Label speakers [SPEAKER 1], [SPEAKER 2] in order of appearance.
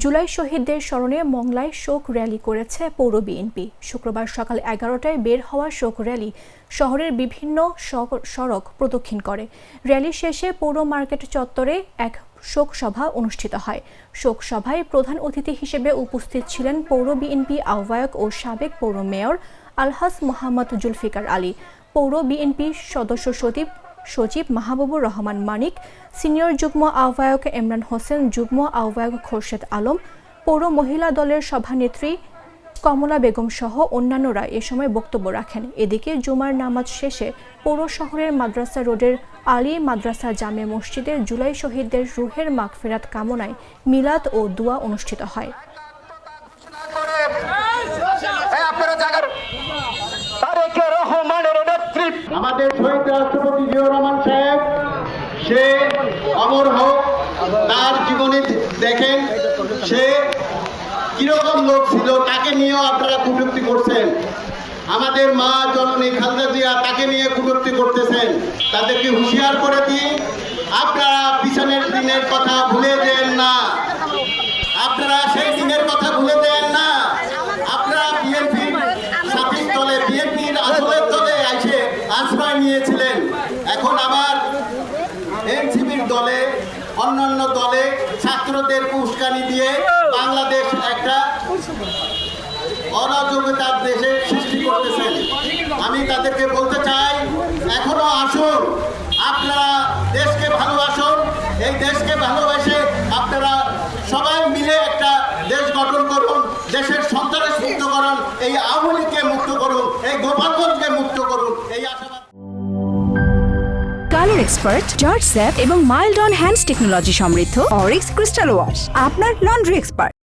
[SPEAKER 1] জুলাই শহীদদের স্মরণে মংলায় শোক র্যালি করেছে পৌর বিএনপি। শুক্রবার সকাল 11টায় বের হওয়া শোক র্যালি শহরের বিভিন্ন সড়ক প্রদক্ষিণ করে। র্যালি শেষে পৌর মার্কেট চত্বরে এক শোক সভা অনুষ্ঠিত হয়। শোক সভায় প্রধান অতিথি হিসেবে উপস্থিত ছিলেন পৌর বিএনপি আহ্বায়ক ও সাবেক পৌর মেয়র আলহাজ মোহাম্মদ জুলফিকার আলী, পৌর বিএনপি সদস্য সচিব মাহবুবুর রহমান মানিক, সিনিয়র যুগ্ম আহ্বায়ক ইমরান হোসেন, যুগ্ম আহ্বায়ক খোরশেদ আলম, পৌর মহিলা দলের সভানেত্রী কমলা বেগম সহ অন্যান্যরা এ সময় বক্তব্য রাখেন। এদিকে জুমার নামাজ শেষে পৌর শহরের মাদ্রাসা রোডের আলী মাদ্রাসা জামে মসজিদে জুলাই শহীদদের রুহের মাগফিরাত কামনায় মিলাদ ও দোয়া অনুষ্ঠিত হয়।
[SPEAKER 2] আমাদের শহীদ রাষ্ট্রপতি জিয়াউর রহমান সাহেব, সে অমর হোক, তার জীবনী দেখেন সে কিরকম লোক ছিল, তাকে নিয়েও আপনারা কটূক্তি করছেন। আমাদের মা জননী খালেদা জিয়া, তাকে নিয়ে কটূক্তি করতেছেন। তাদেরকে হুঁশিয়ার করে দিই, আপনারা পিছনের দিনের কথা ভুলে দেন না, আপনারা সেই দিনের কথা ভুলে দেন না। আপনারা বিএনপির সাথী দলে, বিএনপির আসলের দলে এসে আশ্রয় নিয়েছিলেন, এখন আবার এনসিপির দলে, অন্যান্য দলে ছাত্রদের উস্কানি দিয়ে বাংলাদেশ একটা অরাজকতার দেশে সৃষ্টি করতেছেন। আমি তাদেরকে বলতে চাই, এখনো আসুন, আপনারা দেশকে ভালোবাসুন। এই দেশকে ভালোবেসে আপনারা সবাই মিলে একটা দেশ গঠন করুন, দেশের সন্ত্রাস মুক্ত করুন, এই আওয়ামী লীগকে মুক্ত করুন, এই গোপালগঞ্জকে মুক্ত করুন, এই আশাবাদ।
[SPEAKER 3] কালার এক্সপার্ট, জর্জ স্যাপ এবং মাইল্ড অন হ্যান্ডস টেকনোলজি সমৃদ্ধ অরিক্স ক্রিস্টাল ওয়াশ আপনার লন্ড্রি এক্সপার্ট।